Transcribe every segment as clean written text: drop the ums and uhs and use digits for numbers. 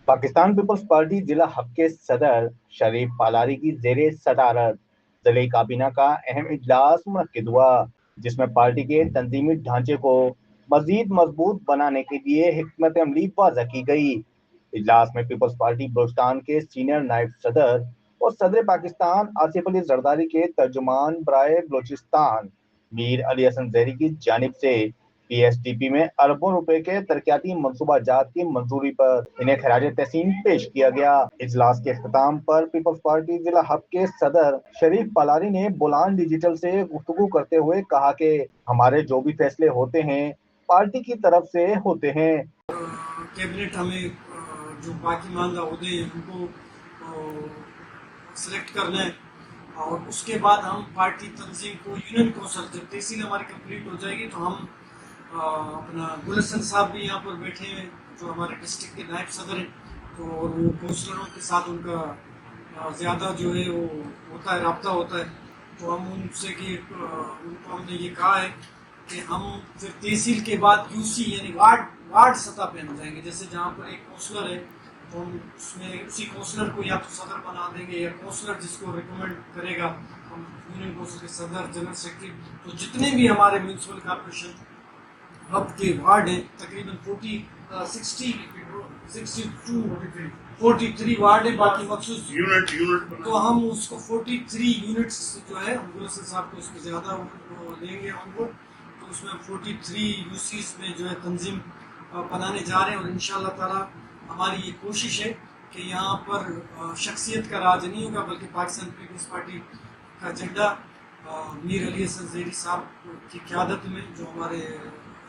Pakistan Peoples party ضلع hub کے صدر شریف پالاری کی زیر صدارت ضلعی کابینہ کا اہم اجلاس منعقد ہوا، جس میں پارٹی کے تنظیمی ڈھانچے کو مزید مضبوط بنانے کے لیے حکمت عملی واضح کی گئی۔ اجلاس میں پیپلز پارٹی بلوچستان کے سینئر نائب صدر اور صدر پاکستان آصف علی زرداری کے ترجمان برائے بلوچستان میر علی حسن زیری کی جانب سے پی ایس ٹی پی میں اربوں روپے کے ترقیاتی منصوبہ جات کی منظوری پر انہیں خراج تحسین پیش کیا گیا۔ اجلاس کے اختتام پر پیپلز پارٹی ضلع ہب کے صدر شریف پالاری نے بولان ڈیجیٹل سے گفتگو کرتے ہوئے کہا کہ ہمارے جو بھی فیصلے ہوتے ہیں پارٹی کی طرف سے ہوتے ہیں۔ کیبنٹ ہمیں جو باقی ماندہ عہدے ہیں ان کو سلیکٹ کرنا ہے، اور اس کے بعد ہم پارٹی تنظیم کو یونین کونسل، جب تحصیل ہماری کمپلیٹ ہو جائے گی تو ہم اپنا گل حسن صاحب بھی یہاں پر بیٹھے ہیں جو ہمارے ڈسٹرکٹ کے نائب صدر ہیں، تو وہ کونسلروں کے ساتھ ان کا زیادہ جو ہے وہ ہوتا ہے، رابطہ ہوتا ہے، تو ہم ان سے کہ ان کو ہم نے یہ کہا ہے کہ ہم پھر تحصیل کے بعد یو سی یعنی وارڈ سطح پہ ہم جائیں گے، جیسے جہاں پر ایک کونسلر ہے تو ہم اس میں اسی کونسلر کو یا تو صدر بنا دیں گے، یا کونسلر جس کو ریکمینڈ کرے گا ہم یونین کونسل کے صدر، جنرل سیکرٹری، تو جتنے بھی ہمارے میونسپل کارپوریشن ہب کے وارڈ ہیں تقریباً 43 وارڈ ہیں، باقی مخصوص یونٹ تو ہم اس کو 43 یونٹس جو ہے ہم گل حسن صاحب کو اس میں زیادہ لیں گے آن بورڈ، تو اس میں 43 یو سیز میں جو ہے تنظیم بنانے جا رہے ہیں، اور انشاءاللہ تعالی ہماری یہ کوشش ہے کہ یہاں پر شخصیت کا راج نہیں ہوگا بلکہ پاکستان پیپلز پارٹی کا جھنڈا میر علی حسن زیری صاحب کی قیادت میں، جو ہمارے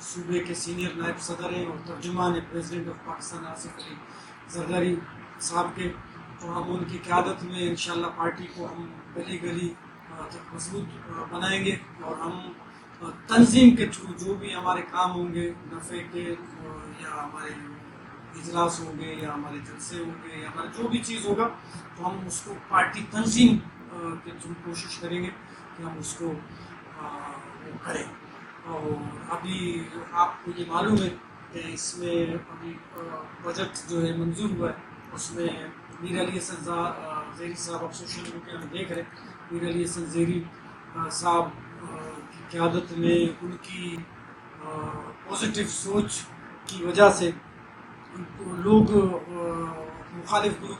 صوبے کے سینئر نائب صدر ہیں اور ترجمان ہیں پریزیڈنٹ آف پاکستان آصف علی زرداری صاحب کے، تو ہم ان کی قیادت میں انشاءاللہ پارٹی کو ہم گلی گلی تک مضبوط بنائیں گے، اور ہم تنظیم کے تھرو جو بھی ہمارے کام ہوں گے نفع کے، یا ہمارے اجلاس ہوں گے یا ہمارے جلسے ہوں گے یا ہمارا جو بھی چیز ہوگا، تو ہم اس کو پارٹی تنظیم کے تھرو کوشش کریں گے کہ ہم اس کو وہ کریں۔ اور ابھی آپ کو یہ معلوم ہے کہ اس میں ابھی بجٹ جو ہے منظور ہوا ہے، اس میں میر علی حسن زیری صاحب، اب سوشل میڈیا میں دیکھ رہے ہیں، میر علی حسن زیری صاحب کی قیادت میں ان کی پازیٹیو سوچ کی وجہ سے لوگ مخالف گروپ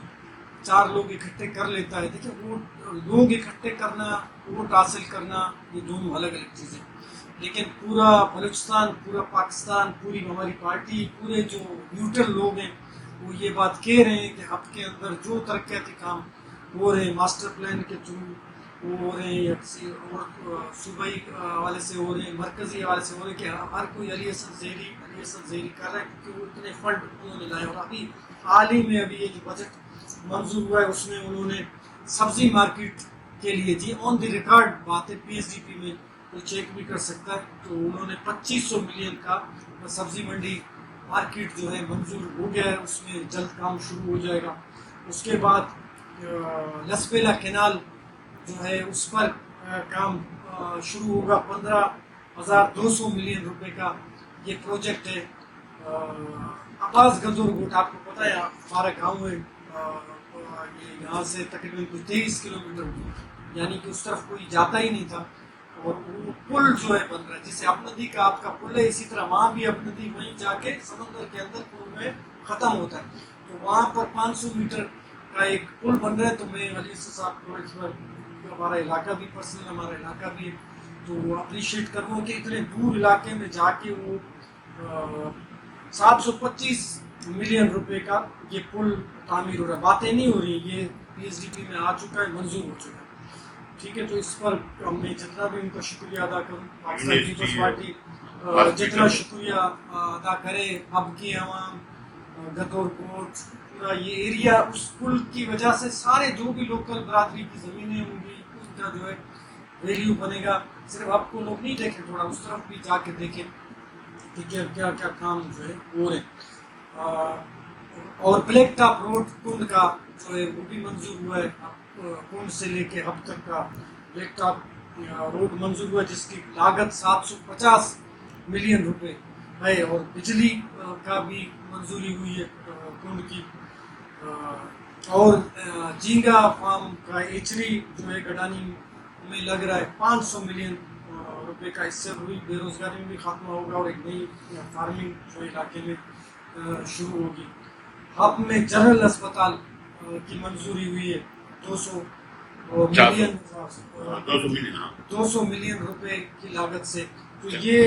4 لوگ اکٹھے کر لیتا ہے۔ دیکھیں، ووٹ لوگ اکٹھے کرنا، ووٹ حاصل کرنا، یہ دونوں الگ الگ چیزیں، لیکن پورا بلوچستان، پورا پاکستان، پوری ہماری پارٹی، پورے جو نیوٹرل لوگ ہیں وہ یہ بات کہہ رہے ہیں کہ ہب کے اندر جو ترقیاتی کام ہو رہے ہیں ماسٹر پلان کے تھرو وہ ہو رہے ہیں، یا کسی اور صوبائی حوالے سے ہو رہے ہیں، مرکزی حوالے سے ہو رہے ہیں، کہ ہر کوئی علی حسن زیری کر رہا ہے، کیونکہ وہ اتنے فنڈ انہوں نے لائے۔ اور ابھی حال ہی میں ابھی یہ جو بجٹ منظور ہوا ہے اس میں انہوں نے سبزی مارکیٹ کے لیے، جی آن دی ریکارڈ بات ہے، پی ایس ڈی پی میں کوئی چیک بھی کر سکتا ہے، تو انہوں نے 2500 ملین کا سبزی منڈی مارکیٹ جو ہے منظور ہو گیا ہے، اس میں جلد کام شروع ہو جائے گا۔ اس کے بعد لسبیلا کینال جو ہے اس پر کام شروع ہوگا، 15,200 ملین روپے کا یہ پروجیکٹ ہے۔ عباس گدور گوٹ آپ کو پتہ ہے، ہمارا گاؤں ہے، یہ یہاں سے تقریباً 23 کلومیٹر، یعنی کہ اس طرف کوئی جاتا ہی نہیں تھا، اور وہ پل جو ہے بن رہا ہے، جیسے اب ندی کا آپ کا پل ہے، اسی طرح وہاں بھی اب ندی وہیں جا کے سمندر کے اندر پل میں ختم ہوتا ہے، تو وہاں پر 500 میٹر کا ایک پل بن رہا ہے۔ تو میں علی صاحب کو اس پر، ہمارا علاقہ بھی پرسنل ہمارا علاقہ بھی ہے، تو وہ اپریشیٹ کروں کہ اتنے دور علاقے میں جا کے وہ 725 ملین روپے کا یہ پل تعمیر ہو رہا ہے، باتیں نہیں ہو رہی، یہ پی ایس ڈی پی میں آ چکا ہے، منظور ہو چکا ہے، ٹھیک ہے۔ تو اس پر میں جتنا بھی ان کا شکریہ ادا کروں، پاکستان پیپلز پارٹی جتنا شکریہ ادا کرے، اب کی عوام، گدور کوٹ، پورا یہ ایریا اس پل کی وجہ سے سارے جو بھی لوکل برادری کی زمینیں ہوں گی اس کا جو ہے ویلیو بنے گا۔ صرف آپ کو لوگ نہیں دیکھیں، تھوڑا اس طرف بھی جا کے دیکھیں کہ کیا کیا کام جو ہے ہو رہے ہیں۔ اور بلیک ٹاپ روڈ کنڈ کا جو ہے وہ بھی منظور ہوا ہے، کنڈ سے لے کے اب تک کا بلیک ٹاپ روڈ منظور ہوا ہے، جس کی لاگت 750 ملین روپے ہے، اور بجلی کا بھی منظوری ہوئی ہے کنڈ کی، اور جھینگا فارم کا ایچری جو ہے گڈانی میں لگ رہا ہے 500 ملین روپے کا، اس سے ہوئی بے روزگاری میں بھی خاتمہ ہوگا اور ایک نئی فارمنگ جو علاقے میں شروع ہوگی۔ ہب میں جنرل اسپتال کی منظوری ہوئی ہے 200 ملین روپے کی لاگت سے، تو یہ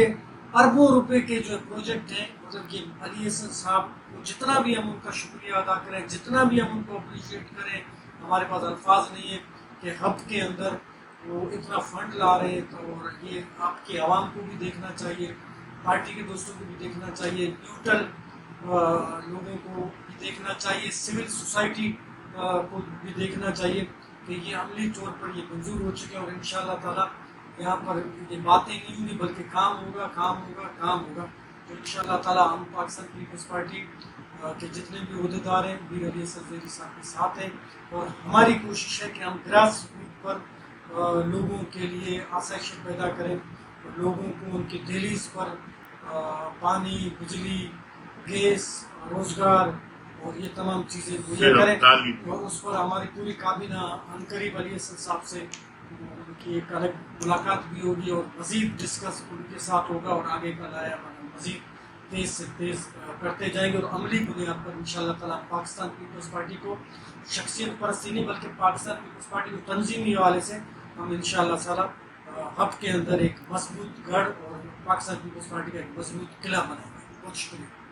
اربوں روپے کے جو پروجیکٹ ہیں، مطلب کہ علی حسن صاحب کو جتنا بھی ہم ان کا شکریہ ادا کریں، جتنا بھی ہم ان کو اپریشیٹ کریں، ہمارے پاس الفاظ نہیں ہے کہ ہب کے اندر وہ اتنا فنڈ لا رہے ہیں۔ تو اور یہ آپ کے عوام کو بھی دیکھنا چاہیے، پارٹی کے دوستوں کو بھی دیکھنا چاہیے، نیوٹرل لوگوں کو بھی دیکھنا چاہیے، سول سوسائٹی کو بھی دیکھنا چاہیے کہ یہ عملی طور پر یہ منظور ہو چکے ہیں، اور انشاءاللہ تعالیٰ یہاں پر یہ باتیں نہیں ہوں گی بلکہ کام ہوگا، کام ہوگا، کام ہوگا۔ تو انشاءاللہ تعالیٰ ہم پاکستان پیپلز پارٹی کے جتنے بھی عہدیدار ہیں میر علی اسد زیری صاحب کے ساتھ ہیں، اور ہماری کوشش ہے کہ ہم گراس روٹ پر لوگوں کے لیے آسائش پیدا کریں، اور لوگوں کو ان کے دہلیز پر پانی، بجلی، گیس، روزگار اور یہ تمام چیزیں مہیا کریں، اور اس پر ہماری پوری کابینہ عنقریب علی اسد صاحب سے ان کی ایک الگ ملاقات بھی ہوگی، اور مزید ڈسکس ان کے ساتھ ہوگا، اور آگے کا دائرہ مزید تیز سے تیز کرتے جائیں گے، اور عملی بنیاد پر انشاءاللہ تعالیٰ پاکستان پیپلز پارٹی کو شخصیت پرستی نہیں بلکہ پاکستان پیپلز پارٹی کو تنظیمی حوالے سے ہم انشاءاللہ تعالیٰ ہب کے اندر ایک مضبوط گڑھ اور پاکستان پیپلز پارٹی کا ایک مضبوط قلعہ بنائیں گے۔ بہت شکریہ۔